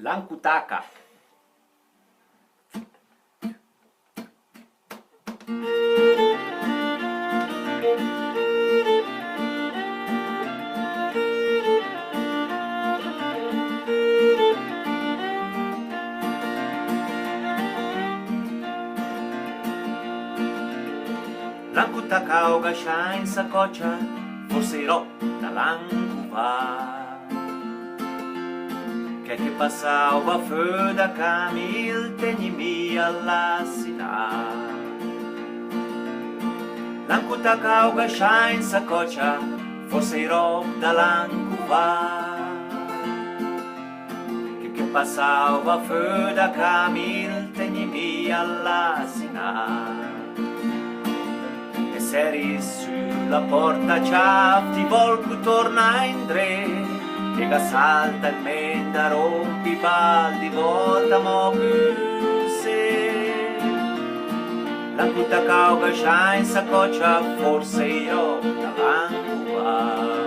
L'ankutaka. L'ankutaka o gascia in saccoccia, forse irò dall'ankuva. Che passava fuori da camil tegnimi alla sina. L'ankutaka o gascia in saccoccia, forse irò dall'ankuva. Che passava fuori da camil tegnimi alla sina. E seri sulla porta ciaf ti volco torna in dre. Che salta in menda, rompi baldi, volta mo più se. L'ankutaka o gascia in saccoccia, forse io dall'ankuva.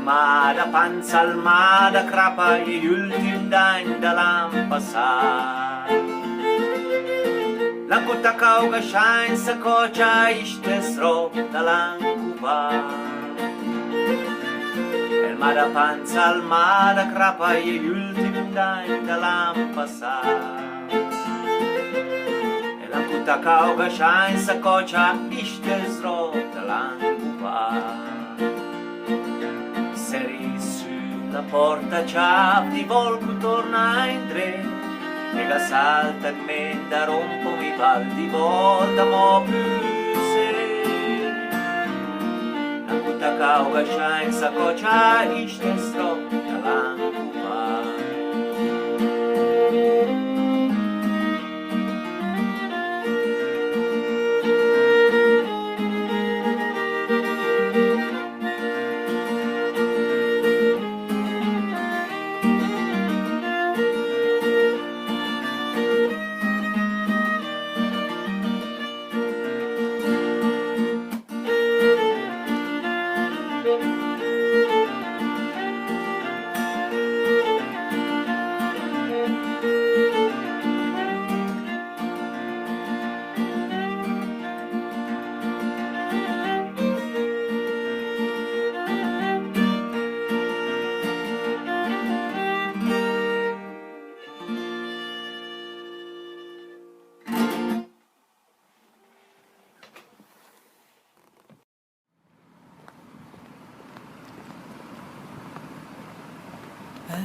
Mada panza al mada crapa gli ultimi danni da lampasa. L'ankutaka o gascia in saccoccia istesro da l'ankuva. El mada panza al mada crapa gli ultimi danni da lampasa. E l'ankutaka o gascia in saccoccia istesro da l'ankuva. Seri sulla porta ciap di volco torna in tre. E salta in menda rompo mi pal di volta mo più se. L'ankutaka o gascia in saccoccia istesro dall'ankuva.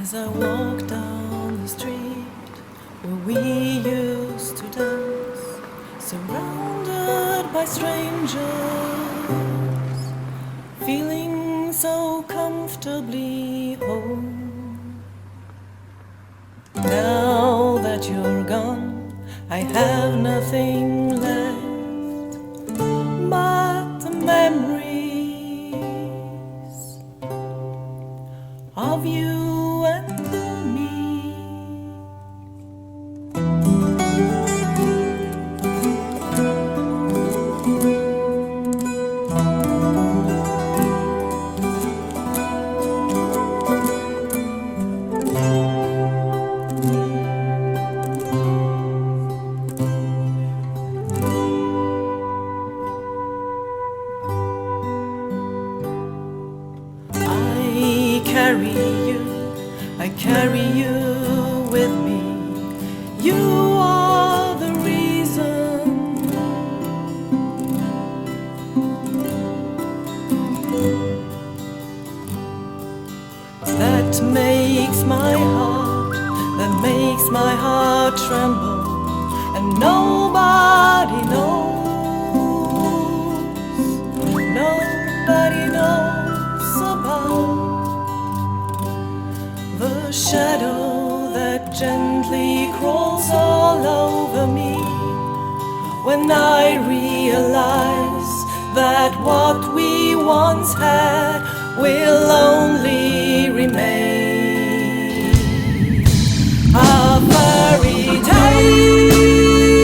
As I walk down the street where we used to dance, surrounded by strangers, feeling so comfortably home. Now that you're gone, I have nothing left but the memories of you. I carry you with me. You are the reason that makes my heart tremble, and nobody knows about the shadow that gently crawls all over me when I realize that what we once had will only remain a fairy tale.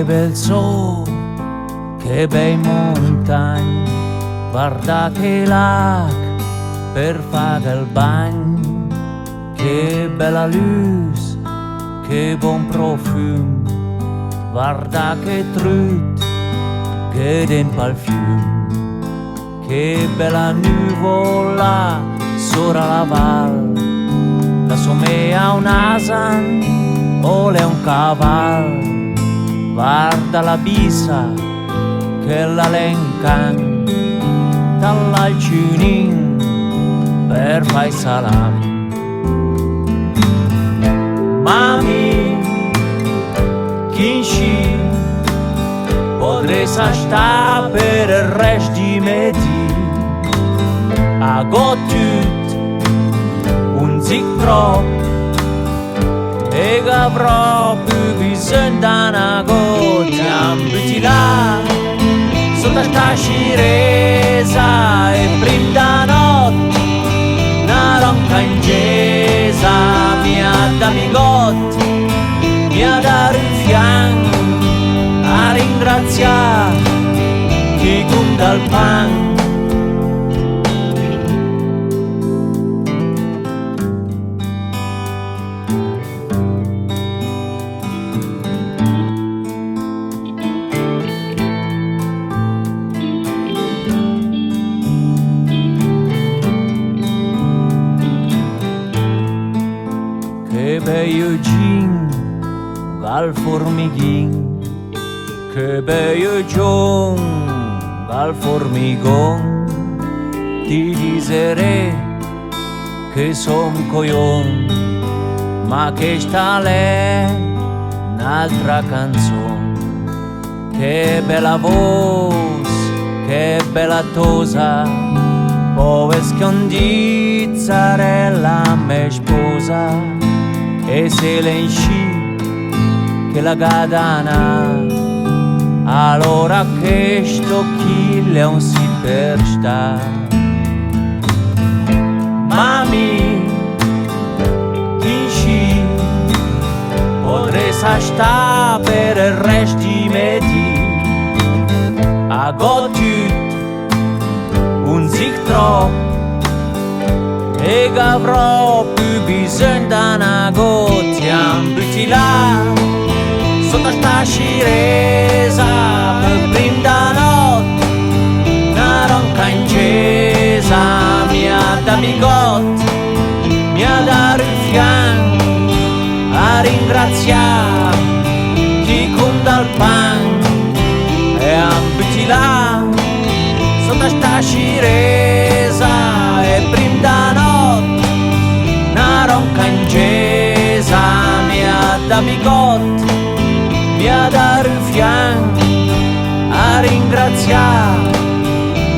Che bel sole, che bei montagne, guarda che lac per fare il bagno, che bella luce, che buon profumo, guarda che trut, che dentro al fiume, che bella nuvola sopra la valle, la somea un asan o le un cavallo. Guarda la bisa che la lencan dall'alcinin per fai salam. Mami, chinci, potrei sta per il resto di medi. A gotut, un zic trop, e che avrò più bisogno da una goccia. Ambuti là, sotto sta sciresa, e prima da notte, una ronca ingesa, mi ha da migotti, mi ha da un fianco, a ringraziare chi conta il pan. Bello gin, gal formighin, che bello gion, gal formigon, ti diserei che son coglion, ma che sta lì un'altra canzone. Che bella voce, che bella tosa, pove scondizzarella me sposa. E se le insci che la gadana, allora che sto chile un si per sta. Mami, insci, potrei sta per il resto di medi. A gotut, un zic troppo, e che avrò più bisogno da una goccia. Ambuti là, sotto sta sciresa, per prima da notte, una ronca ingesa, mi ha da migotti, mi ha da un fianco, a ringraziare chi conta il pan. E ambuti là, sotto sta sciresa, e prima da notte, una ronca ingesa, mi ha da migotti, mi ha da un fianco, a ringraziare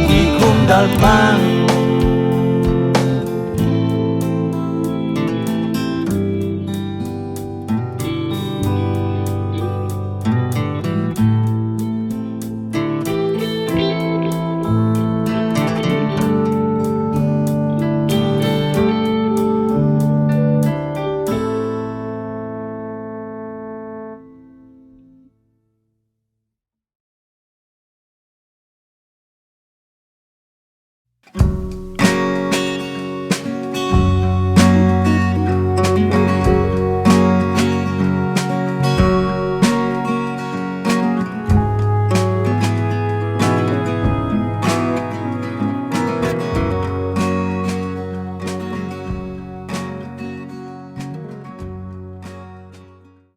chi conta il pan.